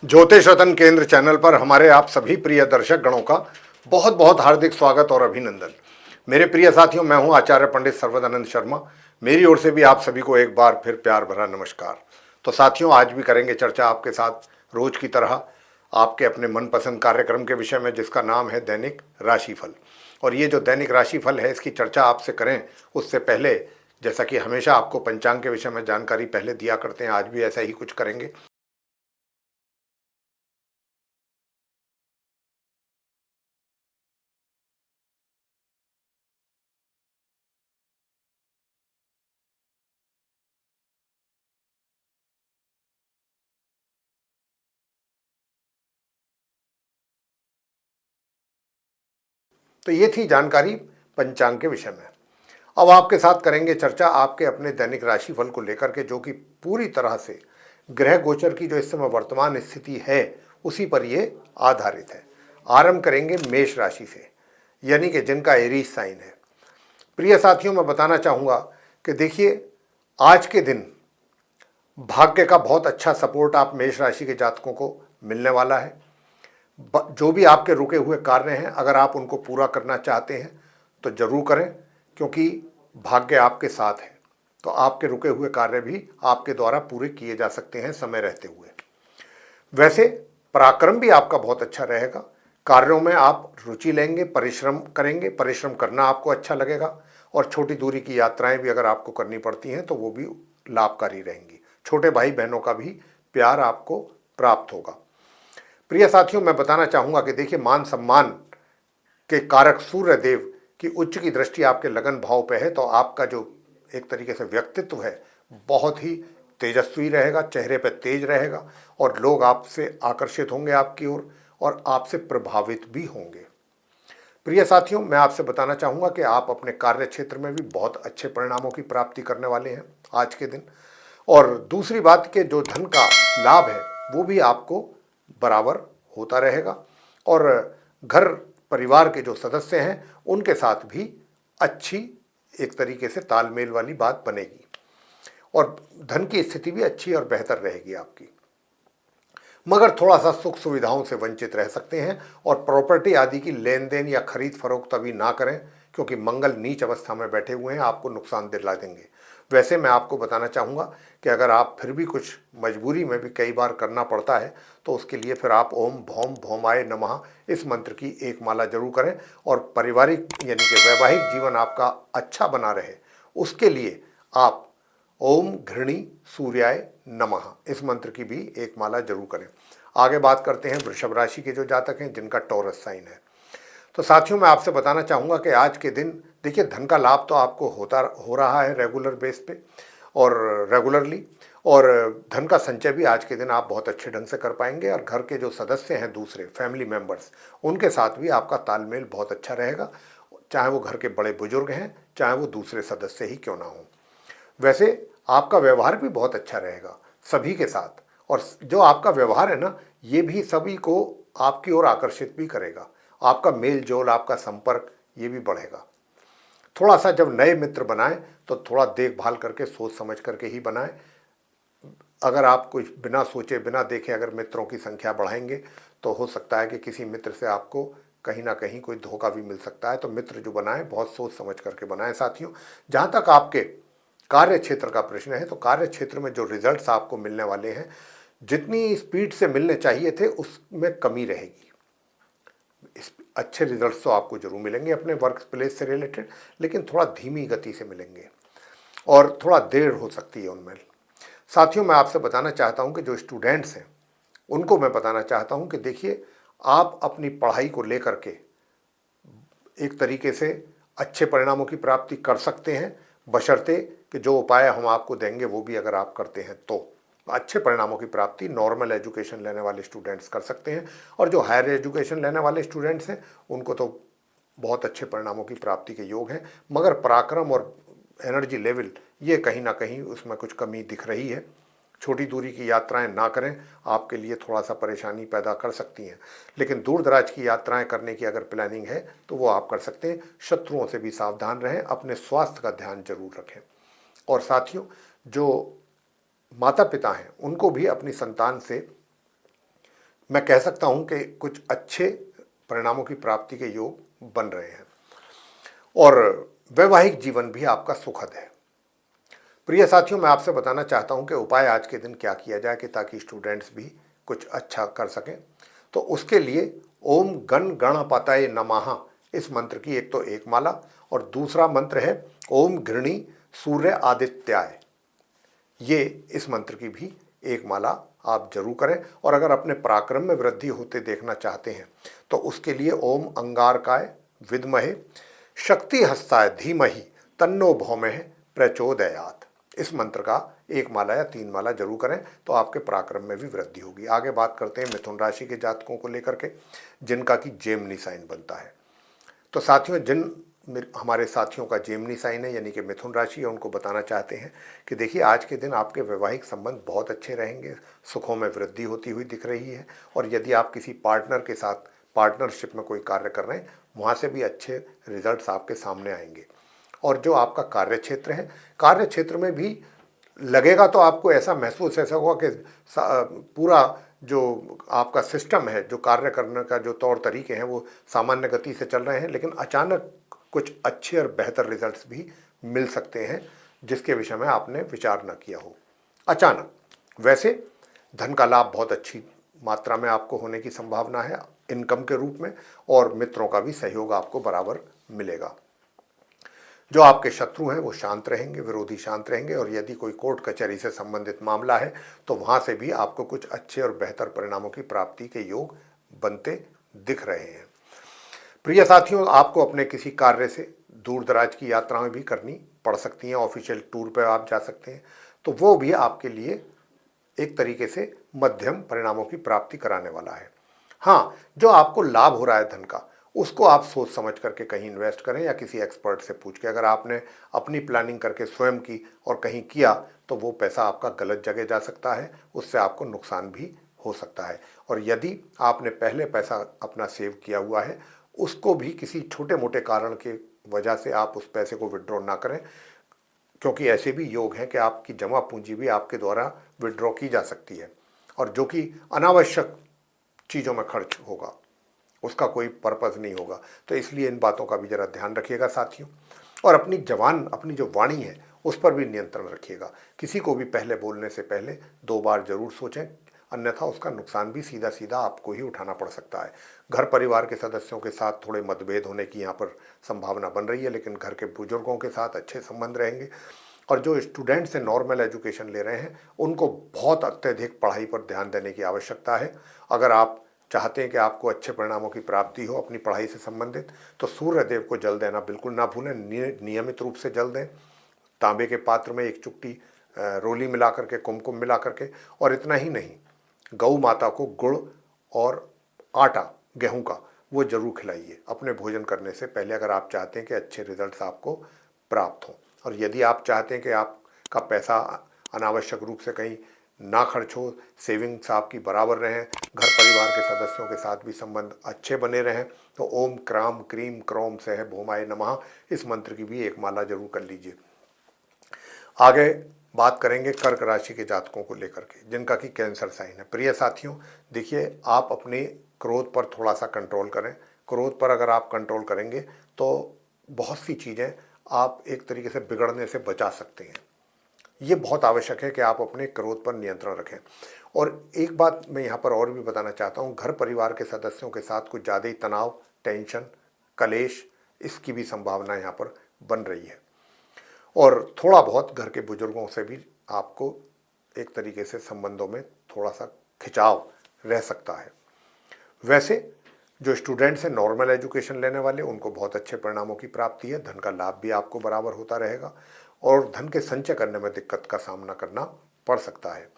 ज्योतिष रतन केंद्र चैनल पर हमारे आप सभी प्रिय दर्शक गणों का बहुत बहुत हार्दिक स्वागत और अभिनंदन। मेरे प्रिय साथियों, मैं हूं आचार्य पंडित सर्वदानंद शर्मा। मेरी ओर से भी आप सभी को एक बार फिर प्यार भरा नमस्कार। तो साथियों, आज भी करेंगे चर्चा आपके साथ रोज की तरह आपके अपने मनपसंद कार्यक्रम के विषय में, जिसका नाम है दैनिक राशिफल। और ये जो दैनिक राशिफल है, इसकी चर्चा आपसे करें उससे पहले, जैसा कि हमेशा आपको पंचांग के विषय में जानकारी पहले दिया करते हैं, आज भी ऐसा ही कुछ करेंगे। तो ये थी जानकारी पंचांग के विषय में। अब आपके साथ करेंगे चर्चा आपके अपने दैनिक राशिफल को लेकर के, जो कि पूरी तरह से ग्रह गोचर की जो इस समय वर्तमान स्थिति है उसी पर ये आधारित है। आरंभ करेंगे मेष राशि से, यानी कि जिनका एरीज साइन है। प्रिय साथियों, मैं बताना चाहूँगा कि देखिए, आज के दिन भाग्य का बहुत अच्छा सपोर्ट आप मेष राशि के जातकों को मिलने वाला है। जो भी आपके रुके हुए कार्य हैं, अगर आप उनको पूरा करना चाहते हैं तो जरूर करें, क्योंकि भाग्य आपके साथ है। तो आपके रुके हुए कार्य भी आपके द्वारा पूरे किए जा सकते हैं समय रहते हुए। वैसे पराक्रम भी आपका बहुत अच्छा रहेगा। कार्यों में आप रुचि लेंगे, परिश्रम करेंगे, परिश्रम करना आपको अच्छा लगेगा। और छोटी दूरी की यात्राएं भी अगर आपको करनी पड़ती हैं तो वो भी लाभकारी रहेंगी। छोटे भाई बहनों का भी प्यार आपको प्राप्त होगा। प्रिय साथियों, मैं बताना चाहूँगा कि देखिए, मान सम्मान के कारक सूर्य देव की उच्च की दृष्टि आपके लगन भाव पे है, तो आपका जो एक तरीके से व्यक्तित्व है बहुत ही तेजस्वी रहेगा, चेहरे पे तेज रहेगा और लोग आपसे आकर्षित होंगे आपकी ओर और आपसे प्रभावित भी होंगे। प्रिय साथियों, मैं आपसे बताना चाहूँगा कि आप अपने कार्य क्षेत्र में भी बहुत अच्छे परिणामों की प्राप्ति करने वाले हैं आज के दिन। और दूसरी बात कि जो धन का लाभ है वो भी आपको बराबर होता रहेगा और घर परिवार के जो सदस्य हैं उनके साथ भी अच्छी एक तरीके से तालमेल वाली बात बनेगी और धन की स्थिति भी अच्छी और बेहतर रहेगी आपकी। मगर थोड़ा सा सुख सुविधाओं से वंचित रह सकते हैं और प्रॉपर्टी आदि की लेन देन या खरीद फरोख्त अभी ना करें, क्योंकि मंगल नीच अवस्था में बैठे हुए हैं, आपको नुकसान दिला देंगे। वैसे मैं आपको बताना चाहूँगा कि अगर आप फिर भी कुछ मजबूरी में भी कई बार करना पड़ता है तो उसके लिए फिर आप ओम भौम भौमाय नमः इस मंत्र की एक माला जरूर करें और पारिवारिक यानी कि वैवाहिक जीवन आपका अच्छा बना रहे उसके लिए आप ओम घृणी सूर्याय नमः इस मंत्र की भी एक माला जरूर करें। आगे बात करते हैं वृषभ राशि के जो जातक हैं जिनका टॉरस साइन है। तो साथियों, मैं आपसे बताना चाहूँगा कि आज के दिन देखिए, धन का लाभ तो आपको हो रहा है रेगुलर बेस पे और रेगुलरली, और धन का संचय भी आज के दिन आप बहुत अच्छे ढंग से कर पाएंगे और घर के जो सदस्य हैं दूसरे फैमिली मेम्बर्स उनके साथ भी आपका तालमेल बहुत अच्छा रहेगा, चाहे वो घर के बड़े बुजुर्ग हैं चाहे वो दूसरे सदस्य ही क्यों ना हों। वैसे आपका व्यवहार भी बहुत अच्छा रहेगा सभी के साथ, और जो आपका व्यवहार है ना, ये भी सभी को आपकी ओर आकर्षित भी करेगा। आपका मेल जोल, आपका संपर्क ये भी बढ़ेगा। थोड़ा सा जब नए मित्र बनाएं तो थोड़ा देखभाल करके सोच समझ करके ही बनाएं। अगर आप कुछ बिना सोचे बिना देखे अगर मित्रों की संख्या बढ़ाएंगे तो हो सकता है कि किसी मित्र से आपको कहीं ना कहीं कोई धोखा भी मिल सकता है। तो मित्र जो बनाएं बहुत सोच समझ करके बनाएं साथियों। जहाँ तक आपके कार्य क्षेत्र का प्रश्न है, तो कार्य क्षेत्र में जो रिजल्ट्स आपको मिलने वाले हैं, जितनी स्पीड से मिलने चाहिए थे उसमें कमी रहेगी। अच्छे रिजल्ट्स तो आपको जरूर मिलेंगे अपने वर्क प्लेस से रिलेटेड, लेकिन थोड़ा धीमी गति से मिलेंगे और थोड़ा देर हो सकती है उनमें। साथियों, मैं आपसे बताना चाहता हूं कि जो स्टूडेंट्स हैं उनको मैं बताना चाहता हूं कि देखिए, आप अपनी पढ़ाई को लेकर के एक तरीके से अच्छे परिणामों की प्राप्ति कर सकते हैं, बशर्ते कि जो उपाय हम आपको देंगे वो भी अगर आप करते हैं तो अच्छे परिणामों की प्राप्ति नॉर्मल एजुकेशन लेने वाले स्टूडेंट्स कर सकते हैं। और जो हायर एजुकेशन लेने वाले स्टूडेंट्स हैं उनको तो बहुत अच्छे परिणामों की प्राप्ति के योग हैं, मगर पराक्रम और एनर्जी लेवल ये कहीं ना कहीं उसमें कुछ कमी दिख रही है। छोटी दूरी की यात्राएं ना करें, आपके लिए थोड़ा सा परेशानी पैदा कर सकती हैं, लेकिन दूर दराज की यात्राएं करने की अगर प्लानिंग है तो वो आप कर सकते हैं। शत्रुओं से भी सावधान रहें, अपने स्वास्थ्य का ध्यान जरूर रखें। और साथियों, जो माता पिता हैं उनको भी अपनी संतान से मैं कह सकता हूं कि कुछ अच्छे परिणामों की प्राप्ति के योग बन रहे हैं और वैवाहिक जीवन भी आपका सुखद है। प्रिय साथियों, मैं आपसे बताना चाहता हूं कि उपाय आज के दिन क्या किया जाए कि ताकि स्टूडेंट्स भी कुछ अच्छा कर सकें। तो उसके लिए ओम गण गणपतये नमः इस मंत्र की एक तो एक माला और दूसरा मंत्र है ओम घृणी सूर्य आदित्याय, ये इस मंत्र की भी एक माला आप जरूर करें। और अगर अपने पराक्रम में वृद्धि होते देखना चाहते हैं तो उसके लिए ओम अंगारकाय विद्महे शक्ति हस्ताय धीमहि तन्नो भौमः प्रचोदयात्, इस मंत्र का एक माला या 3 माला जरूर करें तो आपके पराक्रम में भी वृद्धि होगी। आगे बात करते हैं मिथुन राशि के जातकों को लेकर के, जिनका कि जेमिनी साइन बनता है। तो साथियों, जिन हमारे साथियों का जेमिनी साइन है यानी कि मिथुन राशि है, उनको बताना चाहते हैं कि देखिए आज के दिन आपके वैवाहिक संबंध बहुत अच्छे रहेंगे, सुखों में वृद्धि होती हुई दिख रही है। और यदि आप किसी पार्टनर के साथ पार्टनरशिप में कोई कार्य कर रहे हैं, वहाँ से भी अच्छे रिजल्ट्स आपके सामने आएंगे। और जो आपका कार्य क्षेत्र है, कार्य क्षेत्र में भी लगेगा तो आपको ऐसा महसूस ऐसा होगा कि पूरा जो आपका सिस्टम है, जो कार्य करने का जो तौर तरीके हैं वो सामान्य गति से चल रहे हैं, लेकिन अचानक कुछ अच्छे और बेहतर रिजल्ट्स भी मिल सकते हैं जिसके विषय में आपने विचार न किया हो अचानक। वैसे धन का लाभ बहुत अच्छी मात्रा में आपको होने की संभावना है इनकम के रूप में, और मित्रों का भी सहयोग आपको बराबर मिलेगा। जो आपके शत्रु हैं वो शांत रहेंगे, विरोधी शांत रहेंगे, और यदि कोई कोर्ट कचहरी से संबंधित मामला है तो वहां से भी आपको कुछ अच्छे और बेहतर परिणामों की प्राप्ति के योग बनते दिख रहे हैं। प्रिय साथियों, आपको अपने किसी कार्य से दूर दराज की यात्राएं भी करनी पड़ सकती हैं, ऑफिशियल टूर पर आप जा सकते हैं, तो वो भी आपके लिए एक तरीके से मध्यम परिणामों की प्राप्ति कराने वाला है। हाँ, जो आपको लाभ हो रहा है धन का, उसको आप सोच समझ करके कहीं इन्वेस्ट करें या किसी एक्सपर्ट से पूछ के। अगर आपने अपनी प्लानिंग करके स्वयं की और कहीं किया तो वो पैसा आपका गलत जगह जा सकता है, उससे आपको नुकसान भी हो सकता है। और यदि आपने पहले पैसा अपना सेव किया हुआ है, उसको भी किसी छोटे मोटे कारण के वजह से आप उस पैसे को विड्रॉ ना करें, क्योंकि ऐसे भी योग हैं कि आपकी जमा पूंजी भी आपके द्वारा विड्रॉ की जा सकती है और जो कि अनावश्यक चीज़ों में खर्च होगा, उसका कोई पर्पज़ नहीं होगा। तो इसलिए इन बातों का भी ज़रा ध्यान रखिएगा साथियों। और अपनी जो वाणी है उस पर भी नियंत्रण रखिएगा। किसी को भी पहले बोलने से पहले 2 बार जरूर सोचें, अन्यथा उसका नुकसान भी सीधा सीधा आपको ही उठाना पड़ सकता है। घर परिवार के सदस्यों के साथ थोड़े मतभेद होने की यहाँ पर संभावना बन रही है, लेकिन घर के बुजुर्गों के साथ अच्छे संबंध रहेंगे। और जो स्टूडेंट्स हैं, नॉर्मल एजुकेशन ले रहे हैं, उनको बहुत अत्यधिक पढ़ाई पर ध्यान देने की आवश्यकता है। अगर आप चाहते हैं कि आपको अच्छे परिणामों की प्राप्ति हो अपनी पढ़ाई से संबंधित, तो सूर्य देव को जल देना बिल्कुल ना भूलें, नियमित रूप से जल दें। तांबे के पात्र में 1 चुटकी रोली मिला करके, कुमकुम मिला करके। और इतना ही नहीं, गौ माता को गुड़ और आटा गेहूं का वो जरूर खिलाइए अपने भोजन करने से पहले, अगर आप चाहते हैं कि अच्छे रिजल्ट्स आपको प्राप्त हों। और यदि आप चाहते हैं कि आपका पैसा अनावश्यक रूप से कहीं ना खर्च हो, सेविंग्स आपकी बराबर रहें, घर परिवार के सदस्यों के साथ भी संबंध अच्छे बने रहें, तो ओम क्राम क्रीम क्रोम सह भौमाय नमः इस मंत्र की भी एक माला जरूर कर लीजिए। आगे बात करेंगे कर्क राशि के जातकों को लेकर के, जिनका कि कैंसर साइन है। प्रिय साथियों, देखिए आप अपने क्रोध पर थोड़ा सा कंट्रोल करें। क्रोध पर अगर आप कंट्रोल करेंगे तो बहुत सी चीज़ें आप एक तरीके से बिगड़ने से बचा सकते हैं। ये बहुत आवश्यक है कि आप अपने क्रोध पर नियंत्रण रखें। और एक बात मैं यहाँ पर और भी बताना चाहता हूँ, घर परिवार के सदस्यों के साथ कुछ ज़्यादा ही तनाव, टेंशन, कलेश, इसकी भी संभावना यहाँ पर बन रही है। और थोड़ा बहुत घर के बुजुर्गों से भी आपको एक तरीके से संबंधों में थोड़ा सा खिंचाव रह सकता है। वैसे जो स्टूडेंट्स हैं, नॉर्मल एजुकेशन लेने वाले, उनको बहुत अच्छे परिणामों की प्राप्ति है। धन का लाभ भी आपको बराबर होता रहेगा और धन के संचय करने में दिक्कत का सामना करना पड़ सकता है।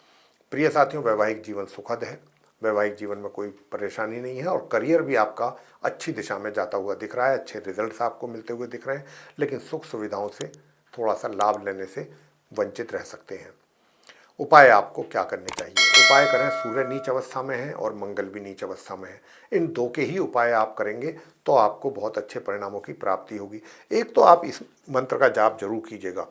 प्रिय साथियों, वैवाहिक जीवन सुखद है, वैवाहिक जीवन में कोई परेशानी नहीं है और करियर भी आपका अच्छी दिशा में जाता हुआ दिख रहा है, अच्छे रिजल्ट्स आपको मिलते हुए दिख रहे हैं, लेकिन सुख सुविधाओं से थोड़ा सा लाभ लेने से वंचित रह सकते हैं। उपाय आपको क्या करने चाहिए? उपाय करें, सूर्य नीच अवस्था में है और मंगल भी नीच अवस्था में है। इन 2 के ही उपाय आप करेंगे तो आपको बहुत अच्छे परिणामों की प्राप्ति होगी। एक तो आप इस मंत्र का जाप जरूर कीजिएगा,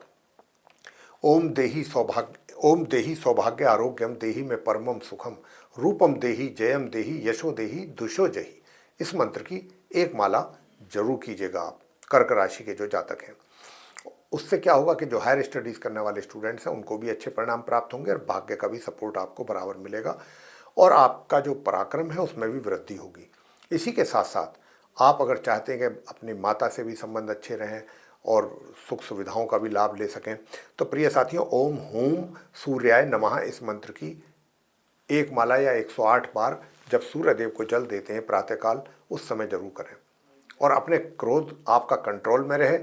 ओम देहि सौभाग्य आरोग्यम देहि में परमम सुखम रूपम देहि जयम देहि यशो देहि दुशो जहि। इस मंत्र की एक माला जरूर कीजिएगा आप, कर्क राशि के जो जातक हैं। उससे क्या होगा कि जो हायर स्टडीज करने वाले स्टूडेंट्स हैं उनको भी अच्छे परिणाम प्राप्त होंगे और भाग्य का भी सपोर्ट आपको बराबर मिलेगा और आपका जो पराक्रम है उसमें भी वृद्धि होगी। इसी के साथ साथ आप अगर चाहते हैं कि अपनी माता से भी संबंध अच्छे रहें और सुख सुविधाओं का भी लाभ ले सकें, तो प्रिय साथियों, ओम हूम सूर्याय नमः इस मंत्र की एक माला या 108 बार जब सूर्य देव को जल देते हैं प्रातःकाल, उस समय जरूर करें। और अपने क्रोध आपका कंट्रोल में रहे,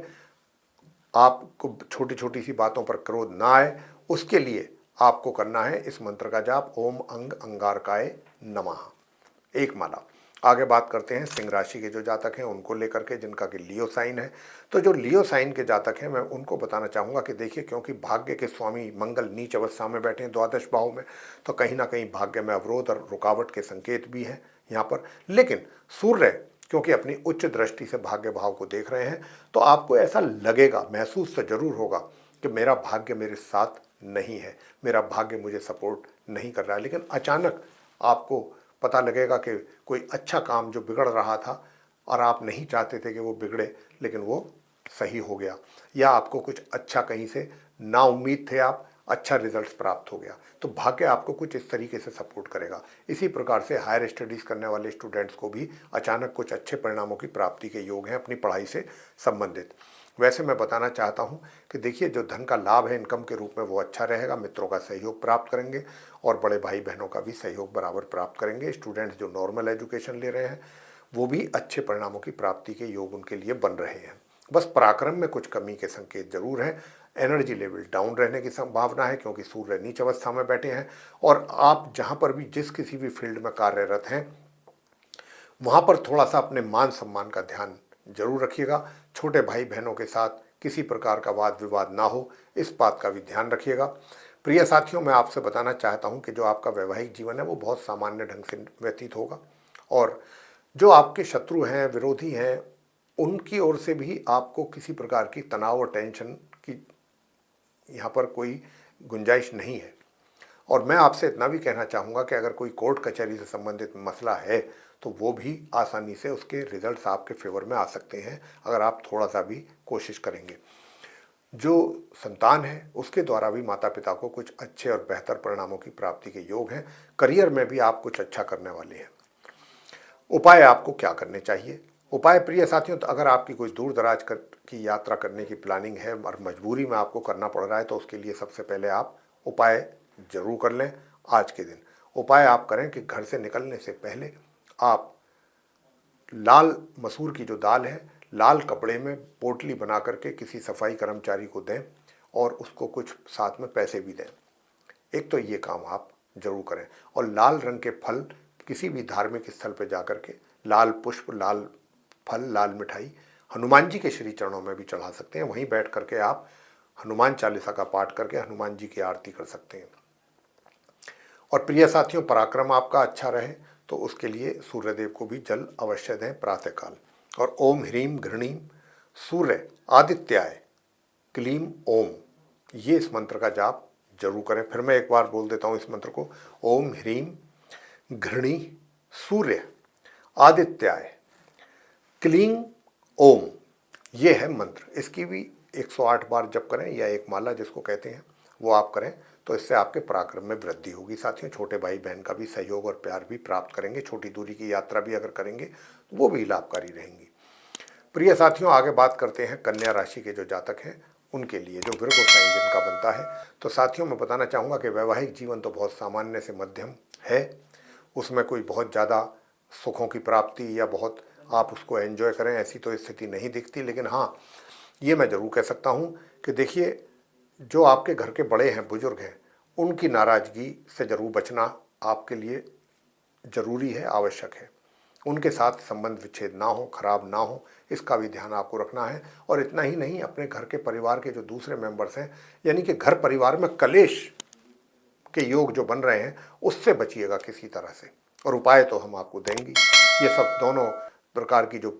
आपको छोटी छोटी सी बातों पर क्रोध ना आए, उसके लिए आपको करना है इस मंत्र का जाप, ओम अंग अंगारकाय नमः, एक माला। आगे बात करते हैं सिंह राशि के जो जातक हैं उनको लेकर के, जिनका कि लियो साइन है। तो जो लियो साइन के जातक हैं मैं उनको बताना चाहूँगा कि देखिए, क्योंकि भाग्य के स्वामी मंगल नीच अवस्था में बैठे हैं द्वादश भाव में, तो कहीं ना कहीं भाग्य में अवरोध और रुकावट के संकेत भी हैं यहाँ पर। लेकिन सूर्य क्योंकि अपनी उच्च दृष्टि से भाग्य भाव को देख रहे हैं, तो आपको ऐसा लगेगा, महसूस तो जरूर होगा कि मेरा भाग्य मेरे साथ नहीं है, मेरा भाग्य मुझे सपोर्ट नहीं कर रहा है। लेकिन अचानक आपको पता लगेगा कि कोई अच्छा काम जो बिगड़ रहा था और आप नहीं चाहते थे कि वो बिगड़े, लेकिन वो सही हो गया, या आपको कुछ अच्छा कहीं से ना उम्मीद थे आप, अच्छा रिजल्ट प्राप्त हो गया। तो भाग्य आपको कुछ इस तरीके से सपोर्ट करेगा। इसी प्रकार से हायर स्टडीज़ करने वाले स्टूडेंट्स को भी अचानक कुछ अच्छे परिणामों की प्राप्ति के योग हैं अपनी पढ़ाई से संबंधित। वैसे मैं बताना चाहता हूं कि देखिए, जो धन का लाभ है इनकम के रूप में वो अच्छा रहेगा, मित्रों का सहयोग प्राप्त करेंगे और बड़े भाई बहनों का भी सहयोग बराबर प्राप्त करेंगे। स्टूडेंट्स जो नॉर्मल एजुकेशन ले रहे हैं वो भी अच्छे परिणामों की प्राप्ति के योग उनके लिए बन रहे हैं। बस पराक्रम में कुछ कमी के संकेत जरूर हैं, एनर्जी लेवल डाउन रहने की संभावना है क्योंकि सूर्य नीच अवस्था में बैठे हैं। और आप जहां पर भी जिस किसी भी फील्ड में कार्यरत हैं वहां पर थोड़ा सा अपने मान सम्मान का ध्यान जरूर रखिएगा। छोटे भाई बहनों के साथ किसी प्रकार का वाद विवाद ना हो, इस बात का भी ध्यान रखिएगा। प्रिय साथियों, मैं आपसे बताना चाहता हूं कि जो आपका वैवाहिक जीवन है वो बहुत सामान्य ढंग से व्यतीत होगा और जो आपके शत्रु हैं, विरोधी हैं, उनकी ओर से भी आपको किसी प्रकार की तनाव और टेंशन की यहाँ पर कोई गुंजाइश नहीं है। और मैं आपसे इतना भी कहना चाहूँगा कि अगर कोई कोर्ट कचहरी से संबंधित मसला है तो वो भी आसानी से उसके रिजल्ट्स आपके फेवर में आ सकते हैं अगर आप थोड़ा सा भी कोशिश करेंगे। जो संतान है उसके द्वारा भी माता पिता को कुछ अच्छे और बेहतर परिणामों की प्राप्ति के योग हैं। करियर में भी आप कुछ अच्छा करने वाले हैं। उपाय आपको क्या करने चाहिए? उपाय प्रिय साथियों, तो अगर आपकी कोई दूर दराज की यात्रा करने की प्लानिंग है और मजबूरी में आपको करना पड़ रहा है तो उसके लिए सबसे पहले आप उपाय जरूर कर लें। आज के दिन उपाय आप करें कि घर से निकलने से पहले आप लाल मसूर की जो दाल है, लाल कपड़े में पोटली बना करके किसी सफाई कर्मचारी को दें और उसको कुछ साथ में पैसे भी दें। एक तो ये काम आप जरूर करें। और लाल रंग के फल किसी भी धार्मिक स्थल पर जाकर के लाल पुष्प, लाल फल, लाल मिठाई हनुमान जी के श्री चरणों में भी चढ़ा सकते हैं। वहीं बैठ करके आप हनुमान चालीसा का पाठ करके हनुमान जी की आरती कर सकते हैं। और प्रिय साथियों, पराक्रम आपका अच्छा रहे तो उसके लिए सूर्यदेव को भी जल अवश्य दें प्रातःकाल। और ओम ह्रीम घृणीम सूर्य आदित्याय क्लीम ओम, ये इस मंत्र का जाप जरूर करें। फिर मैं एक बार बोल देता हूँ इस मंत्र को, ओम ह्रीम घृणी सूर्य आदित्याय क्लीं ओम, ये है मंत्र। इसकी भी 108 बार जप करें या एक माला जिसको कहते हैं वो आप करें तो इससे आपके पराक्रम में वृद्धि होगी। साथियों, छोटे भाई बहन का भी सहयोग और प्यार भी प्राप्त करेंगे। छोटी दूरी की यात्रा भी अगर करेंगे तो वो भी लाभकारी रहेंगी। प्रिय साथियों, आगे बात करते हैं कन्या राशि के जो जातक हैं उनके लिए, जो विर्गो साइन जिनका बनता है। तो साथियों, मैं बताना चाहूँगा कि वैवाहिक जीवन तो बहुत सामान्य से मध्यम है, उसमें कोई बहुत ज़्यादा सुखों की प्राप्ति या बहुत आप उसको एंजॉय करें ऐसी तो स्थिति नहीं दिखती। लेकिन हाँ, ये मैं ज़रूर कह सकता हूँ कि देखिए, जो आपके घर के बड़े हैं, बुजुर्ग हैं, उनकी नाराज़गी से ज़रूर बचना आपके लिए ज़रूरी है, आवश्यक है। उनके साथ संबंध विच्छेद ना हो, खराब ना हो, इसका भी ध्यान आपको रखना है। और इतना ही नहीं, अपने घर के परिवार के जो दूसरे मेंबर्स हैं, यानी कि घर परिवार में कलेश के योग जो बन रहे हैं उससे बचिएगा किसी तरह से। और उपाय तो हम आपको देंगे। ये सब दोनों प्रकार की जो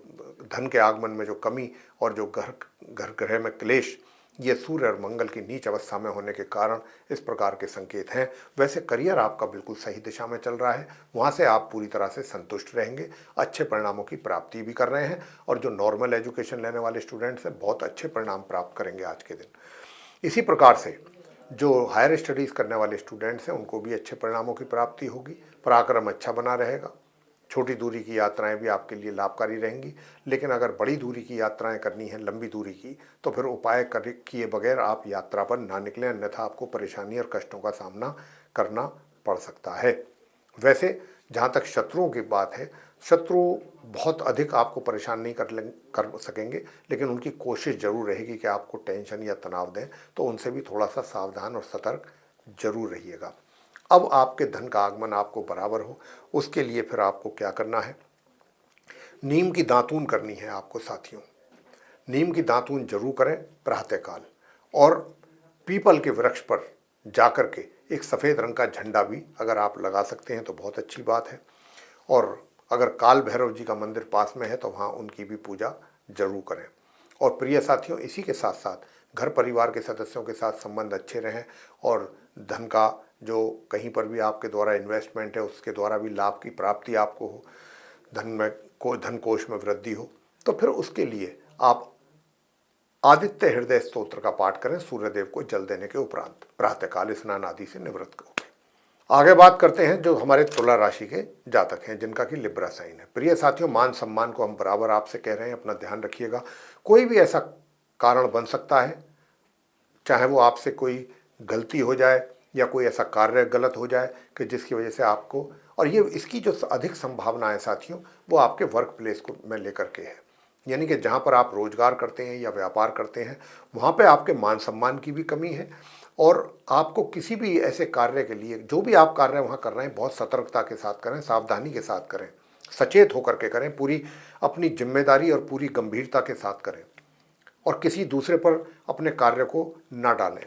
धन के आगमन में जो कमी और जो घर गृह में क्लेश, ये सूर्य और मंगल की नीच अवस्था में होने के कारण इस प्रकार के संकेत हैं। वैसे करियर आपका बिल्कुल सही दिशा में चल रहा है, वहाँ से आप पूरी तरह से संतुष्ट रहेंगे, अच्छे परिणामों की प्राप्ति भी कर रहे हैं और जो नॉर्मल एजुकेशन लेने वाले स्टूडेंट्स हैं बहुत अच्छे परिणाम प्राप्त करेंगे आज के दिन। इसी प्रकार से जो हायर स्टडीज़ करने वाले स्टूडेंट्स हैं उनको भी अच्छे परिणामों की प्राप्ति होगी, पराक्रम अच्छा बना रहेगा। छोटी दूरी की यात्राएं भी आपके लिए लाभकारी रहेंगी, लेकिन अगर बड़ी दूरी की यात्राएं करनी है, लंबी दूरी की, तो फिर उपाय किए बगैर आप यात्रा पर ना निकलें, अन्यथा आपको परेशानी और कष्टों का सामना करना पड़ सकता है। वैसे जहाँ तक शत्रुओं की बात है, शत्रु बहुत अधिक आपको परेशान नहीं कर सकेंगे, लेकिन उनकी कोशिश जरूर रहेगी कि आपको टेंशन या तनाव दें, तो उनसे भी थोड़ा सा सावधान और सतर्क जरूर रहिएगा। अब आपके धन का आगमन आपको बराबर हो, उसके लिए फिर आपको क्या करना है, नीम की दातून करनी है आपको साथियों। नीम की दातून जरूर करें प्रातःकाल, और पीपल के वृक्ष पर जाकर के एक सफ़ेद रंग का झंडा भी अगर आप लगा सकते हैं तो बहुत अच्छी बात है। और अगर काल भैरव जी का मंदिर पास में है तो वहाँ उनकी भी पूजा जरूर करें। और प्रिय साथियों, इसी के साथ साथ घर परिवार के सदस्यों के साथ संबंध अच्छे रहें और धन का जो कहीं पर भी आपके द्वारा इन्वेस्टमेंट है उसके द्वारा भी लाभ की प्राप्ति आपको हो, धन कोष में वृद्धि हो, तो फिर उसके लिए आप आदित्य हृदय स्तोत्र का पाठ करें सूर्यदेव को जल देने के उपरांत, प्रातःकाल स्नान आदि से निवृत्त होकर। आगे बात करते हैं जो हमारे तुला राशि के जातक हैं जिनका कि लिब्रा साइन है। प्रिय साथियों, मान सम्मान को हम बराबर आपसे कह रहे हैं, अपना ध्यान रखिएगा। कोई भी ऐसा कारण बन सकता है, चाहे वो आपसे कोई गलती हो जाए या कोई ऐसा कार्य गलत हो जाए कि जिसकी वजह से आपको, और ये इसकी जो अधिक संभावना है साथियों वो आपके वर्क प्लेस को में लेकर के है। यानी कि जहाँ पर आप रोजगार करते हैं या व्यापार करते हैं वहाँ पे आपके मान सम्मान की भी कमी है, और आपको किसी भी ऐसे कार्य के लिए जो भी आप कार्य वहाँ कर रहे हैं बहुत सतर्कता के साथ करें, सावधानी के साथ करें, सचेत होकर के करें, पूरी अपनी जिम्मेदारी और पूरी गंभीरता के साथ करें, और किसी दूसरे पर अपने कार्य को ना डालें,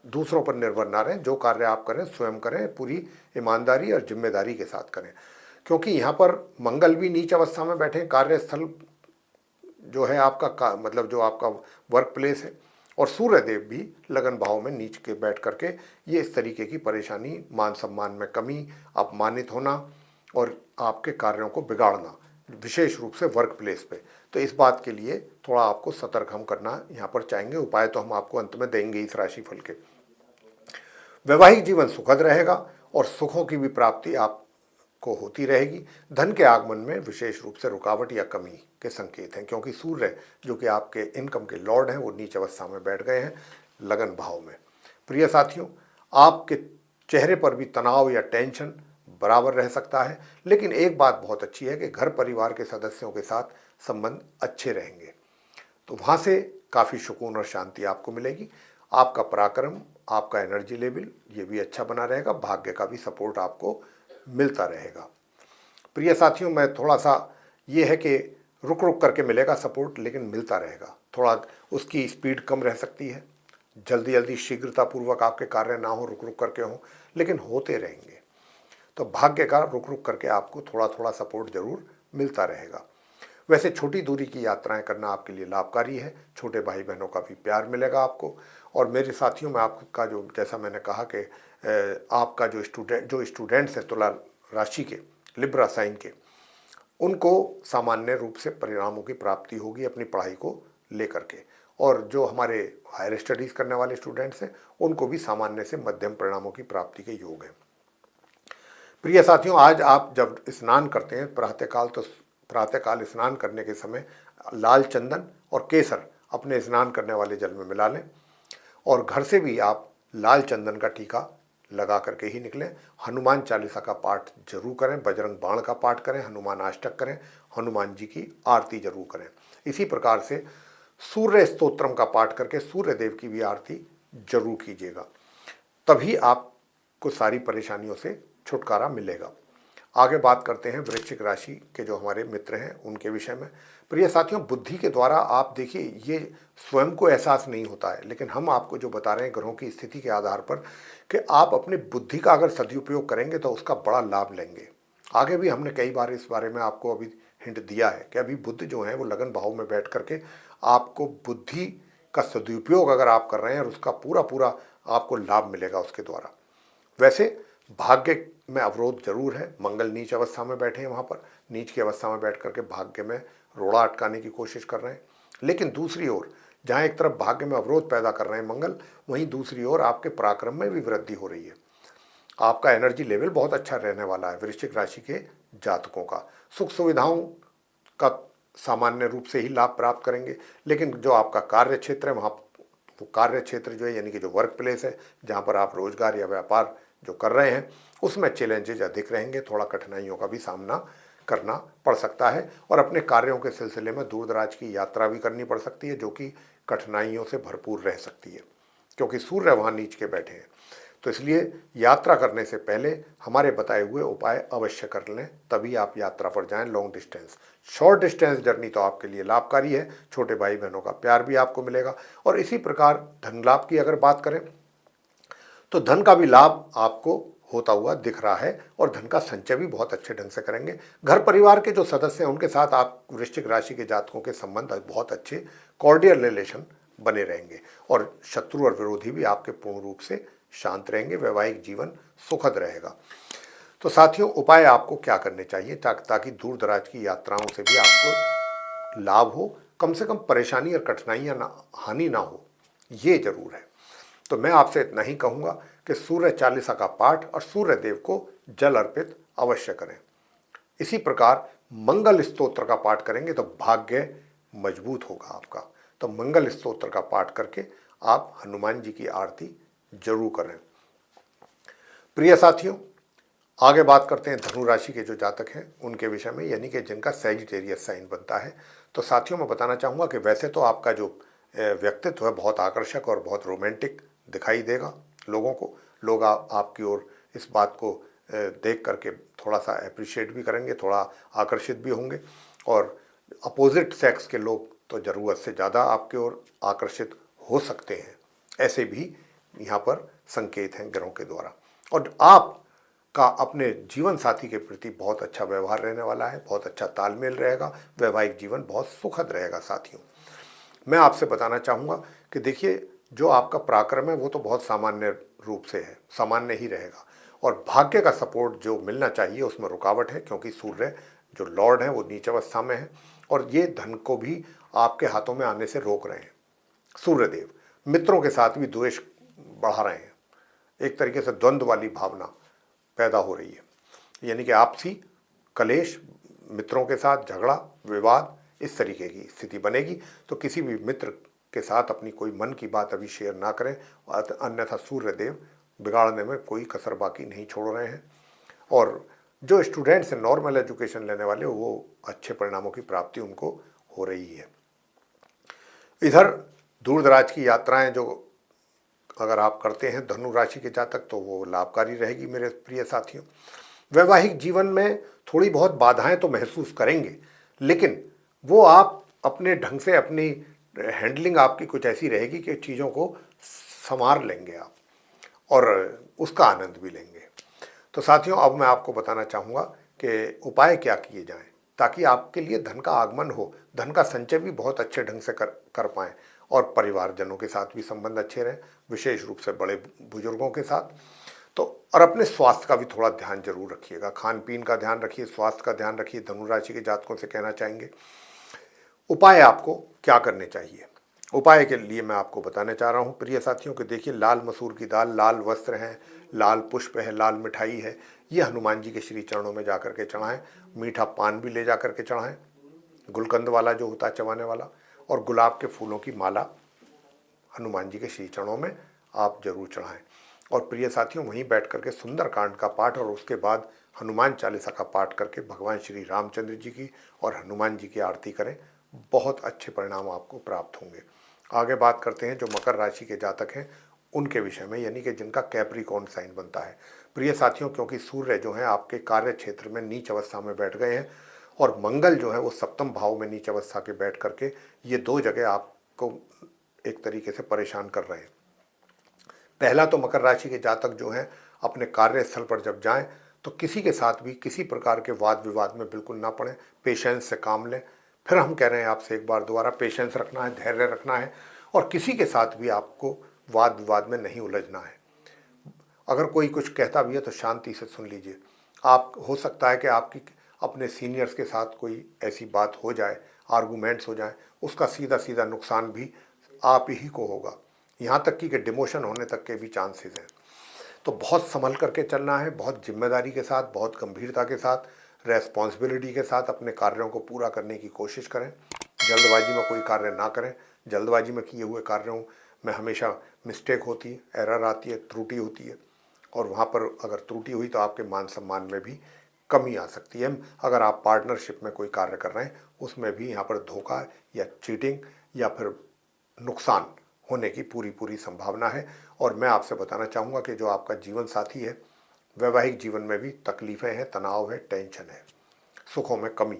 दूसरों पर निर्भर ना रहें। जो कार्य आप करें स्वयं करें, पूरी ईमानदारी और जिम्मेदारी के साथ करें, क्योंकि यहाँ पर मंगल भी नीच अवस्था में बैठे, कार्यस्थल जो है आपका मतलब जो आपका वर्क प्लेस है, और सूर्य देव भी लगन भाव में नीच के बैठ करके ये इस तरीके की परेशानी, मान सम्मान में कमी, अपमानित होना और आपके कार्यों को बिगाड़ना, विशेष रूप से वर्क प्लेस पे, तो इस बात के लिए थोड़ा आपको सतर्क हम करना यहाँ पर चाहेंगे। उपाय तो हम आपको अंत में देंगे इस राशिफल के। वैवाहिक जीवन सुखद रहेगा और सुखों की भी प्राप्ति आपको होती रहेगी। धन के आगमन में विशेष रूप से रुकावट या कमी के संकेत हैं, क्योंकि सूर्य जो कि आपके इनकम के लॉर्ड हैं वो नीच अवस्था में बैठ गए हैं लगन भाव में। प्रिय साथियों, आपके चेहरे पर भी तनाव या टेंशन बराबर रह सकता है, लेकिन एक बात बहुत अच्छी है कि घर परिवार के सदस्यों के साथ संबंध अच्छे रहेंगे, तो वहाँ से काफ़ी सुकून और शांति आपको मिलेगी। आपका पराक्रम, आपका एनर्जी लेवल ये भी अच्छा बना रहेगा, भाग्य का भी सपोर्ट आपको मिलता रहेगा। प्रिय साथियों, मैं थोड़ा सा ये है कि रुक रुक करके मिलेगा सपोर्ट, लेकिन मिलता रहेगा। थोड़ा उसकी स्पीड कम रह सकती है, जल्दी जल्दी शीघ्रतापूर्वक आपके कार्य ना हो, रुक रुक करके हों, लेकिन होते रहेंगे। तो भाग्य का रुक रुक करके आपको थोड़ा थोड़ा सपोर्ट जरूर मिलता रहेगा। वैसे छोटी दूरी की यात्राएं करना आपके लिए लाभकारी है, छोटे भाई बहनों का भी प्यार मिलेगा आपको। और मेरे साथियों में आपका जो, जैसा मैंने कहा कि आपका जो स्टूडेंट्स हैं तुला राशि के, लिब्रा साइन के, उनको सामान्य रूप से परिणामों की प्राप्ति होगी अपनी पढ़ाई को लेकर के, और जो हमारे हायर स्टडीज़ करने वाले स्टूडेंट्स हैं उनको भी सामान्य से मध्यम परिणामों की प्राप्ति के योग हैं। प्रिय साथियों, आज आप जब स्नान करते हैं प्रातःकाल, तो प्रातःकाल स्नान करने के समय लाल चंदन और केसर अपने स्नान करने वाले जल में मिला लें, और घर से भी आप लाल चंदन का टीका लगा करके ही निकलें। हनुमान चालीसा का पाठ जरूर करें, बजरंग बाण का पाठ करें, हनुमान अष्टक करें, हनुमान जी की आरती जरूर करें। इसी प्रकार से सूर्य स्तोत्रम का पाठ करके सूर्य देव की भी आरती जरूर कीजिएगा, तभी आपको सारी परेशानियों से छुटकारा मिलेगा। आगे बात करते हैं वृश्चिक राशि के जो हमारे मित्र हैं उनके विषय में। प्रिय साथियों, बुद्धि के द्वारा आप देखिए, ये स्वयं को एहसास नहीं होता है, लेकिन हम आपको जो बता रहे हैं ग्रहों की स्थिति के आधार पर कि आप अपनी बुद्धि का अगर सदुपयोग करेंगे तो उसका बड़ा लाभ लेंगे। आगे भी हमने कई बार इस बारे में आपको अभी हिंट दिया है कि अभी बुध जो है वो लगन भाव में बैठ करके आपको बुद्धि का सदुपयोग अगर आप कर रहे हैं और उसका पूरा पूरा आपको लाभ मिलेगा उसके द्वारा। वैसे भाग्य में अवरोध जरूर है, मंगल नीच अवस्था में बैठे हैं, वहाँ पर नीच की अवस्था में बैठ करके भाग्य में रोड़ा अटकाने की कोशिश कर रहे हैं। लेकिन दूसरी ओर जहाँ एक तरफ भाग्य में अवरोध पैदा कर रहे हैं मंगल, वहीं दूसरी ओर आपके पराक्रम में भी वृद्धि हो रही है। आपका एनर्जी लेवल बहुत अच्छा रहने वाला है वृश्चिक राशि के जातकों का। सुख सुविधाओं का सामान्य रूप से ही लाभ प्राप्त करेंगे, लेकिन जो आपका कार्य क्षेत्र है वहाँ वो कार्य क्षेत्र जो है यानी कि जो वर्क प्लेस है जहाँ पर आप रोजगार या व्यापार जो कर रहे हैं उसमें चैलेंजेज अधिक रहेंगे, थोड़ा कठिनाइयों का भी सामना करना पड़ सकता है और अपने कार्यों के सिलसिले में दूर दराज की यात्रा भी करनी पड़ सकती है जो कि कठिनाइयों से भरपूर रह सकती है क्योंकि सूर्य वहाँ नीच के बैठे हैं। तो इसलिए यात्रा करने से पहले हमारे बताए हुए उपाय अवश्य कर लें, तभी आप यात्रा पर जाएं। Long distance, short distance journey तो आपके लिए लाभकारी है, छोटे भाई बहनों का प्यार भी आपको मिलेगा। और इसी प्रकार धन लाभ की अगर बात करें तो धन का भी लाभ आपको होता हुआ दिख रहा है और धन का संचय भी बहुत अच्छे ढंग से करेंगे। घर परिवार के जो सदस्य हैं उनके साथ आप वृश्चिक राशि के जातकों के संबंध बहुत अच्छे कॉर्डियल रिलेशन बने रहेंगे और शत्रु और विरोधी भी आपके पूर्ण रूप से शांत रहेंगे। वैवाहिक जीवन सुखद रहेगा। तो साथियों, उपाय आपको क्या करने चाहिए ताकि दूर दराज की यात्राओं से भी आपको लाभ हो, कम से कम परेशानी और कठिनाइयां ना, हानि ना हो, ये जरूर है। तो मैं आपसे इतना ही कहूंगा कि सूर्य चालीसा का पाठ और सूर्य देव को जल अर्पित अवश्य करें। इसी प्रकार मंगल स्तोत्र का पाठ करेंगे तो भाग्य मजबूत होगा आपका। तो मंगल स्तोत्र का पाठ करके आप हनुमान जी की आरती जरूर करें। प्रिय साथियों, आगे बात करते हैं धनु राशि के जो जातक हैं उनके विषय में, यानी कि जिनका सैजिटेरियस साइन बनता है। तो साथियों, मैं बताना चाहूँगा कि वैसे तो आपका जो व्यक्तित्व है बहुत आकर्षक और बहुत रोमांटिक दिखाई देगा लोगों को। लोग आपकी ओर इस बात को देख करके थोड़ा सा अप्रिशिएट भी करेंगे, थोड़ा आकर्षित भी होंगे और अपोजिट सेक्स के लोग तो ज़रूरत से ज़्यादा आपकी ओर आकर्षित हो सकते हैं। ऐसे भी यहाँ पर संकेत हैं ग्रहों के द्वारा। और आपका अपने जीवन साथी के प्रति बहुत अच्छा व्यवहार रहने वाला है, बहुत अच्छा तालमेल रहेगा, वैवाहिक जीवन बहुत सुखद रहेगा। साथियों, मैं आपसे बताना चाहूँगा कि देखिए, जो आपका पराक्रम है वो तो बहुत सामान्य रूप से है, सामान्य ही रहेगा और भाग्य का सपोर्ट जो मिलना चाहिए उसमें रुकावट है क्योंकि सूर्य जो लॉर्ड है वो नीच अवस्था में है और ये धन को भी आपके हाथों में आने से रोक रहे हैं। सूर्यदेव मित्रों के साथ भी द्वेष बढ़ा रहे हैं, एक तरीके से द्वंद्व वाली भावना पैदा हो रही है, यानी कि आपसी कलेश, मित्रों के साथ झगड़ा विवाद, इस तरीके की स्थिति बनेगी। तो किसी भी मित्र के साथ अपनी कोई मन की बात अभी शेयर ना करें, अन्यथा सूर्यदेव बिगाड़ने में कोई कसर बाकी नहीं छोड़ रहे हैं। और जो स्टूडेंट्स हैं, नॉर्मल एजुकेशन लेने वाले, वो अच्छे परिणामों की प्राप्ति उनको हो रही है। इधर दूर दराज की यात्राएं जो अगर आप करते हैं धनु राशि के जातक तो वो लाभकारी रहेगी मेरे प्रिय साथियों। वैवाहिक जीवन में थोड़ी बहुत बाधाएं तो महसूस करेंगे, लेकिन वो आप अपने ढंग से, अपनी हैंडलिंग आपकी कुछ ऐसी रहेगी कि चीज़ों को संवार लेंगे आप और उसका आनंद भी लेंगे। तो साथियों, अब मैं आपको बताना चाहूँगा कि उपाय क्या किए जाएं ताकि आपके लिए धन का आगमन हो, धन का संचय भी बहुत अच्छे ढंग से कर पाएँ और परिवारजनों के साथ भी संबंध अच्छे रहें, विशेष रूप से बड़े बुजुर्गों के साथ। तो और अपने स्वास्थ्य का भी थोड़ा ध्यान जरूर रखिएगा, खान पीन का ध्यान रखिए, स्वास्थ्य का ध्यान रखिए। धनु राशि के जातकों से कहना चाहेंगे उपाय आपको क्या करने चाहिए। उपाय के लिए मैं आपको बताना चाह रहा हूँ प्रिय साथियों कि देखिए, लाल मसूर की दाल, लाल वस्त्र हैं, लाल पुष्प है, लाल मिठाई है, ये हनुमान जी के श्री चरणों में जाकर के चढ़ाएं। मीठा पान भी ले जाकर के चढ़ाएं, गुलकंद वाला जो होता है चबाने वाला, और गुलाब के फूलों की माला हनुमान जी के श्री चरणों में आप जरूर चढ़ाएं। और प्रिय साथियों, वहीं बैठ करके सुंदर कांड का पाठ और उसके बाद हनुमान चालीसा का पाठ करके भगवान श्री रामचंद्र जी की और हनुमान जी की आरती करें, बहुत अच्छे परिणाम आपको प्राप्त होंगे। आगे बात करते हैं जो मकर राशि के जातक हैं उनके विषय में, यानी कि जिनका कैप्रिकॉर्न साइन बनता है। प्रिय साथियों, क्योंकि सूर्य जो है आपके कार्य क्षेत्र में नीच अवस्था में बैठ गए हैं और मंगल जो है वो सप्तम भाव में नीच अवस्था के बैठ करके ये दो जगह आपको एक तरीके से परेशान कर रहे हैं। पहला तो मकर राशि के जातक जो हैं अपने कार्यस्थल पर जब जाएं तो किसी के साथ भी किसी प्रकार के वाद विवाद में बिल्कुल ना पड़ें, पेशेंस से काम लें। फिर हम कह रहे हैं आपसे एक बार दोबारा, पेशेंस रखना है, धैर्य रखना है और किसी के साथ भी आपको वाद विवाद में नहीं उलझना है। अगर कोई कुछ कहता भी है तो शांति से सुन लीजिए। आप हो सकता है कि आपकी अपने सीनियर्स के साथ कोई ऐसी बात हो जाए, आर्गूमेंट्स हो जाए, उसका सीधा सीधा नुकसान भी आप ही को होगा, यहाँ तक कि डिमोशन होने तक के भी चांसेस हैं। तो बहुत संभल करके चलना है, बहुत जिम्मेदारी के साथ, बहुत गंभीरता के साथ, रेस्पॉन्सिबिलिटी के साथ अपने कार्यों को पूरा करने की कोशिश करें। जल्दबाजी में कोई कार्य ना करें। जल्दबाजी में किए हुए कार्यों में हमेशा मिस्टेक होती है, एरर आती है, त्रुटि होती है, और वहाँ पर अगर त्रुटि हुई तो आपके मान सम्मान में भी कमी आ सकती है। अगर आप पार्टनरशिप में कोई कार्य कर रहे हैं उसमें भी यहाँ पर धोखा या चीटिंग या फिर नुकसान होने की पूरी पूरी संभावना है। और मैं आपसे बताना चाहूँगा कि जो आपका जीवन साथी है, वैवाहिक जीवन में भी तकलीफ़ें हैं, तनाव है, टेंशन है, सुखों में कमी।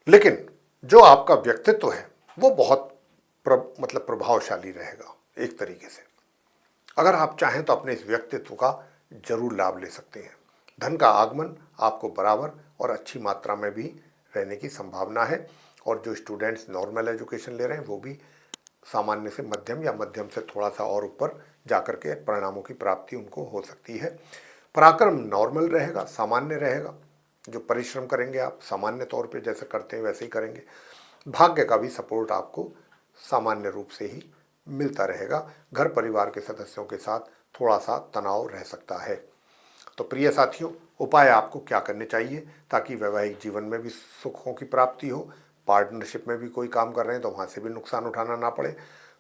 लेकिन जो आपका व्यक्तित्व है वो बहुत प्रभावशाली रहेगा एक तरीके से। अगर आप चाहें तो अपने इस व्यक्तित्व का जरूर लाभ ले सकते हैं। धन का आगमन आपको बराबर और अच्छी मात्रा में भी रहने की संभावना है। और जो स्टूडेंट्स नॉर्मल एजुकेशन ले रहे हैं वो भी सामान्य से मध्यम या मध्यम से थोड़ा सा और ऊपर जाकर के परिणामों की प्राप्ति उनको हो सकती है। पराक्रम नॉर्मल रहेगा, सामान्य रहेगा। जो परिश्रम करेंगे आप सामान्य तौर पे जैसे करते हैं वैसे ही करेंगे। भाग्य का भी सपोर्ट आपको सामान्य रूप से ही मिलता रहेगा। घर परिवार के सदस्यों के साथ थोड़ा सा तनाव रह सकता है। तो प्रिय साथियों, उपाय आपको क्या करने चाहिए ताकि वैवाहिक जीवन में भी सुखों की प्राप्ति हो, पार्टनरशिप में भी कोई काम कर रहे हैं तो वहाँ से भी नुकसान उठाना ना पड़े।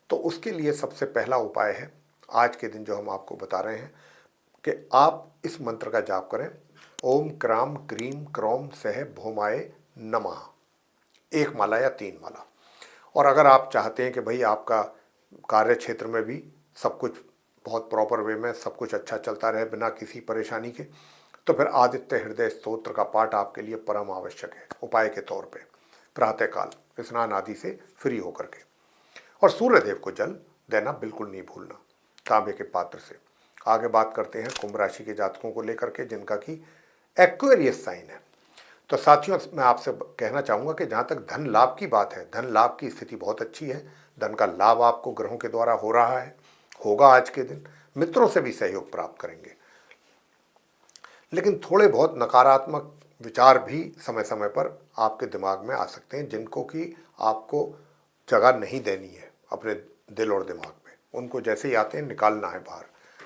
तो उसके लिए सबसे पहला उपाय है आज के दिन जो हम आपको बता रहे हैं कि आप इस मंत्र का जाप करें, ओम क्राम क्रीम क्रौम सह भौमाय नमः, 1 माला या 3 माला। और अगर आप चाहते हैं कि भाई आपका कार्य क्षेत्र में भी सब कुछ बहुत प्रॉपर वे में सब कुछ अच्छा चलता रहे बिना किसी परेशानी के, तो फिर आदित्य हृदय स्तोत्र का पाठ आपके लिए परम आवश्यक है उपाय के तौर पे, प्रातःकाल स्नान आदि से फ्री होकर के। और सूर्यदेव को जल देना बिल्कुल नहीं भूलना, तांबे के पात्र से। आगे बात करते हैं कुंभ राशि के जातकों को लेकर के जिनका कि एक्वेरियस साइन है। तो साथियों, मैं आपसे कहना चाहूँगा कि जहाँ तक धन लाभ की बात है, धन लाभ की स्थिति बहुत अच्छी है। धन का लाभ आपको ग्रहों के द्वारा हो रहा है, होगा आज के दिन। मित्रों से भी सहयोग प्राप्त करेंगे। लेकिन थोड़े बहुत नकारात्मक विचार भी समय समय पर आपके दिमाग में आ सकते हैं जिनको कि आपको जगह नहीं देनी है अपने दिल और दिमाग में। उनको जैसे ही आते हैं निकालना है बाहर।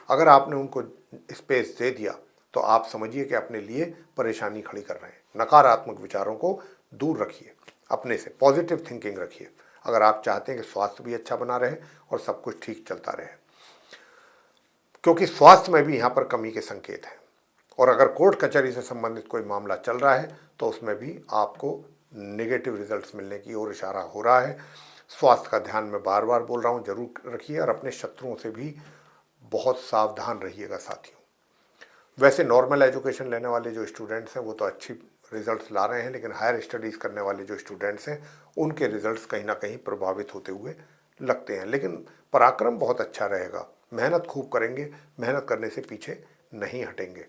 अगर आपने उनको स्पेस दे दिया तो आप समझिए कि अपने लिए परेशानी खड़ी कर रहे हैं। नकारात्मक विचारों को दूर रखिए, अपने से पॉजिटिव थिंकिंग रखिए अगर आप चाहते हैं कि स्वास्थ्य भी अच्छा बना रहे और सब कुछ ठीक चलता रहे, क्योंकि स्वास्थ्य में भी यहाँ पर कमी के संकेत हैं। और अगर कोर्ट कचहरी से संबंधित कोई मामला चल रहा है तो उसमें भी आपको नेगेटिव रिजल्ट्स मिलने की ओर इशारा हो रहा है। स्वास्थ्य का ध्यान मैं बार बार बोल रहा हूँ, जरूर रखिए। और अपने शत्रुओं से भी बहुत सावधान रहिएगा साथियों। वैसे नॉर्मल एजुकेशन लेने वाले जो स्टूडेंट्स हैं वो तो अच्छी रिजल्ट्स ला रहे हैं, लेकिन हायर स्टडीज़ करने वाले जो स्टूडेंट्स हैं उनके रिजल्ट्स कहीं ना कहीं प्रभावित होते हुए लगते हैं। लेकिन पराक्रम बहुत अच्छा रहेगा, मेहनत खूब करेंगे, मेहनत करने से पीछे नहीं हटेंगे।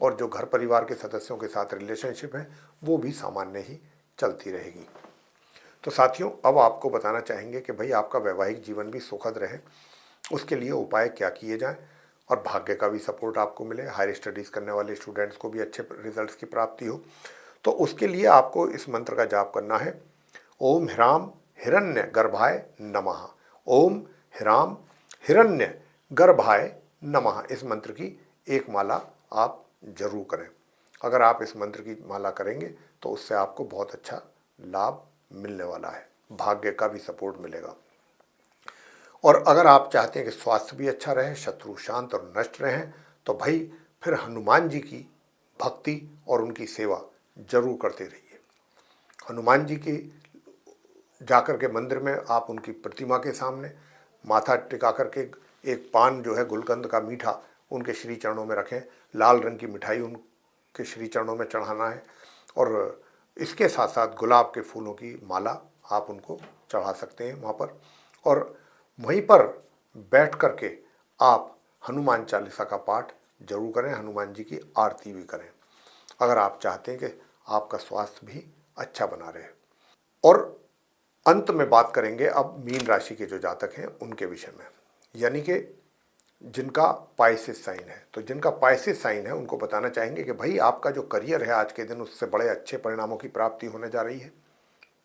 और जो घर परिवार के सदस्यों के साथ रिलेशनशिप है वो भी सामान्य ही चलती रहेगी। तो साथियों, अब आपको बताना चाहेंगे कि भाई आपका वैवाहिक जीवन भी सुखद रहे, उसके लिए उपाय क्या किए जाएं और भाग्य का भी सपोर्ट आपको मिले, हायर स्टडीज़ करने वाले स्टूडेंट्स को भी अच्छे रिजल्ट्स की प्राप्ति हो। तो उसके लिए आपको इस मंत्र का जाप करना है, ओम ह्राम हिरण्य गर्भाय नमः। ओम ह्राम हिरण्य गर्भाय नमः, इस मंत्र की 1 माला आप जरूर करें। अगर आप इस मंत्र की माला करेंगे तो उससे आपको बहुत अच्छा लाभ मिलने वाला है, भाग्य का भी सपोर्ट मिलेगा। और अगर आप चाहते हैं कि स्वास्थ्य भी अच्छा रहे, शत्रु शांत और नष्ट रहें, तो भाई फिर हनुमान जी की भक्ति और उनकी सेवा जरूर करते रहिए। हनुमान जी की जाकर के मंदिर में आप उनकी प्रतिमा के सामने माथा टिका करके एक पान जो है गुलकंद का मीठा उनके श्री चरणों में रखें, लाल रंग की मिठाई उनके श्री चरणों में चढ़ाना है। और इसके साथ साथ गुलाब के फूलों की माला आप उनको चढ़ा सकते हैं वहाँ पर। और वहीं पर बैठ करके आप हनुमान चालीसा का पाठ जरूर करें, हनुमान जी की आरती भी करें, अगर आप चाहते हैं कि आपका स्वास्थ्य भी अच्छा बना रहे। और अंत में बात करेंगे अब मीन राशि के जो जातक हैं उनके विषय में, यानी कि जिनका पाइसेस साइन है। तो जिनका पाइसेस साइन है उनको बताना चाहेंगे कि भाई आपका जो करियर है आज के दिन उससे बड़े अच्छे परिणामों की प्राप्ति होने जा रही है,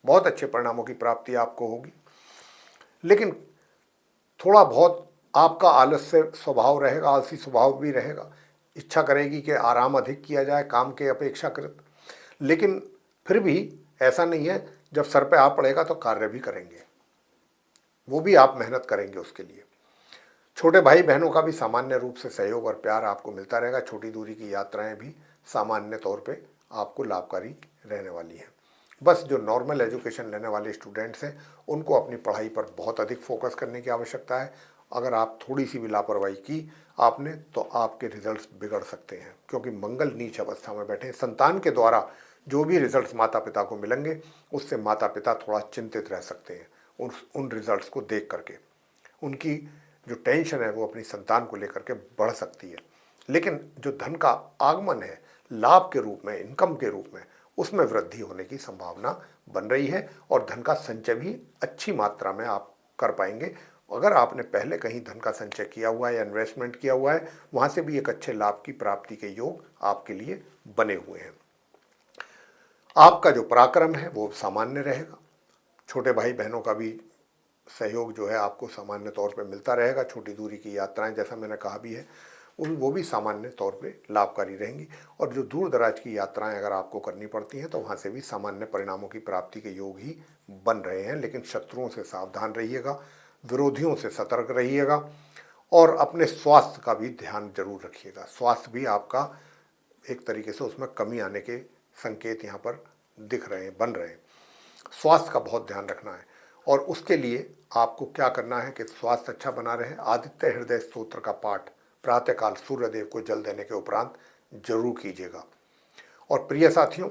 बहुत अच्छे परिणामों की प्राप्ति आपको होगी। लेकिन थोड़ा बहुत आपका आलस्य स्वभाव रहेगा, आलसी स्वभाव भी रहेगा, इच्छा करेगी कि आराम अधिक किया जाए काम के अपेक्षाकृत। लेकिन फिर भी ऐसा नहीं है, जब सर पे आ पड़ेगा तो कार्य भी करेंगे, वो भी आप मेहनत करेंगे उसके लिए। छोटे भाई बहनों का भी सामान्य रूप से सहयोग और प्यार आपको मिलता रहेगा। छोटी दूरी की यात्राएं भी सामान्य तौर पे आपको लाभकारी रहने वाली हैं। बस जो नॉर्मल एजुकेशन लेने वाले स्टूडेंट्स हैं उनको अपनी पढ़ाई पर बहुत अधिक फोकस करने की आवश्यकता है। अगर आप थोड़ी सी भी लापरवाही की आपने तो आपके रिजल्ट्स बिगड़ सकते हैं, क्योंकि मंगल नीच अवस्था में बैठे। संतान के द्वारा जो भी रिजल्ट्स माता पिता को मिलेंगे उससे माता पिता थोड़ा चिंतित रह सकते हैं उन रिजल्ट्स को देख करके। उनकी जो टेंशन है वो अपनी संतान को लेकर के बढ़ सकती है। लेकिन जो धन का आगमन है लाभ के रूप में, इनकम के रूप में, उसमें वृद्धि होने की संभावना बन रही है और धन का संचय भी अच्छी मात्रा में आप कर पाएंगे। अगर आपने पहले कहीं धन का संचय किया हुआ है या इन्वेस्टमेंट किया हुआ है, वहाँ से भी एक अच्छे लाभ की प्राप्ति के योग आपके लिए बने हुए हैं। आपका जो पराक्रम है वो सामान्य रहेगा। छोटे भाई बहनों का भी सहयोग जो है आपको सामान्य तौर पे मिलता रहेगा। छोटी दूरी की यात्राएं, जैसा मैंने कहा भी है, वो भी सामान्य तौर पे लाभकारी रहेंगी। और जो दूर दराज की यात्राएं अगर आपको करनी पड़ती हैं तो वहाँ से भी सामान्य परिणामों की प्राप्ति के योग ही बन रहे हैं। लेकिन शत्रुओं से सावधान रहिएगा, विरोधियों से सतर्क रहिएगा और अपने स्वास्थ्य का भी ध्यान जरूर रखिएगा। स्वास्थ्य भी आपका एक तरीके से उसमें कमी आने के संकेत यहाँ पर दिख रहे हैं, बन रहे हैं। स्वास्थ्य का बहुत ध्यान रखना है और उसके लिए आपको क्या करना है कि स्वास्थ्य अच्छा बना रहे। आदित्य हृदय स्तोत्र का पाठ प्रातःकाल सूर्यदेव को जल देने के उपरांत जरूर कीजिएगा। और प्रिय साथियों,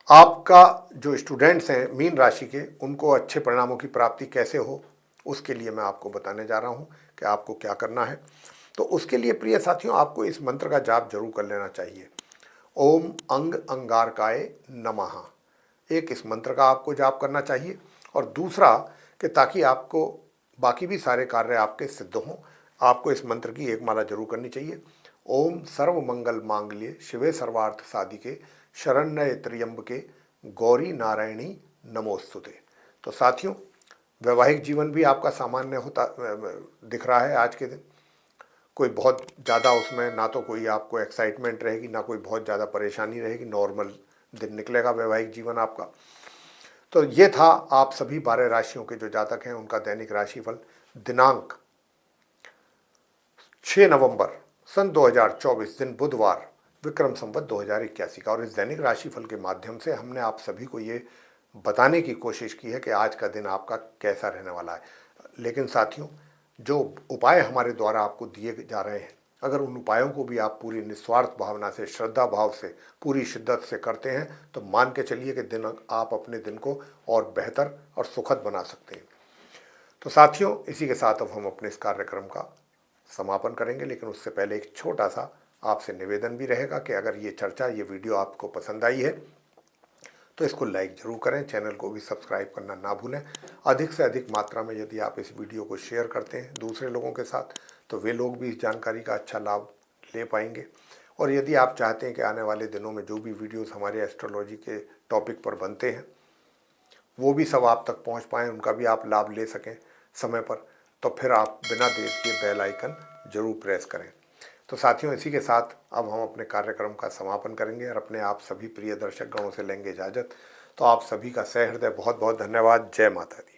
आपका जो स्टूडेंट्स हैं मीन राशि के, उनको अच्छे परिणामों की प्राप्ति कैसे हो उसके लिए मैं आपको बताने जा रहा हूं कि आपको क्या करना है। तो उसके लिए प्रिय साथियों आपको इस मंत्र का जाप जरूर कर लेना चाहिए। ओम अंग अंगारकाय नमः, एक इस मंत्र का आपको जाप करना चाहिए। और दूसरा कि ताकि आपको बाकी भी सारे कार्य आपके सिद्ध हों, आपको इस मंत्र की एक माला जरूर करनी चाहिए। ओम सर्व मंगल मांगल्ये शिवे सर्वार्थ साधिके शरण्ये त्र्यंबके गौरी नारायणी नमोस्तुते। तो साथियों, वैवाहिक जीवन भी आपका सामान्य होता दिख रहा है आज के दिन। कोई बहुत ज़्यादा उसमें ना तो कोई आपको एक्साइटमेंट रहेगी, ना कोई बहुत ज़्यादा परेशानी रहेगी, नॉर्मल दिन निकलेगा वैवाहिक जीवन आपका। तो ये था आप सभी 12 राशियों के जो जातक हैं उनका दैनिक राशिफल दिनांक 6 नवंबर सन 2024 दिन बुधवार विक्रम संवत 2081 का। और इस दैनिक राशिफल के माध्यम से हमने आप सभी को ये बताने की कोशिश की है कि आज का दिन आपका कैसा रहने वाला है। लेकिन साथियों, जो उपाय हमारे द्वारा आपको दिए जा रहे हैं, अगर उन उपायों को भी आप पूरी निस्वार्थ भावना से, श्रद्धा भाव से, पूरी शिद्दत से करते हैं तो मान के चलिए कि दिन आप अपने दिन को और बेहतर और सुखद बना सकते हैं। तो साथियों, इसी के साथ अब हम अपने इस कार्यक्रम का समापन करेंगे। लेकिन उससे पहले एक छोटा सा आपसे निवेदन भी रहेगा कि अगर ये चर्चा, ये वीडियो आपको पसंद आई है तो इसको लाइक जरूर करें, चैनल को भी सब्सक्राइब करना ना भूलें। अधिक से अधिक मात्रा में यदि आप इस वीडियो को शेयर करते हैं दूसरे लोगों के साथ तो वे लोग भी इस जानकारी का अच्छा लाभ ले पाएंगे। और यदि आप चाहते हैं कि आने वाले दिनों में जो भी वीडियोस हमारे एस्ट्रोलॉजी के टॉपिक पर बनते हैं वो भी सब आप तक पहुंच पाएँ, उनका भी आप लाभ ले सकें समय पर, तो फिर आप बिना देर किए बेल आइकन जरूर प्रेस करें। तो साथियों, इसी के साथ अब हम अपने कार्यक्रम का समापन करेंगे और अपने आप सभी प्रिय दर्शक गणों से लेंगे इजाज़त। तो आप सभी का सहृदय बहुत बहुत धन्यवाद। जय माता दी।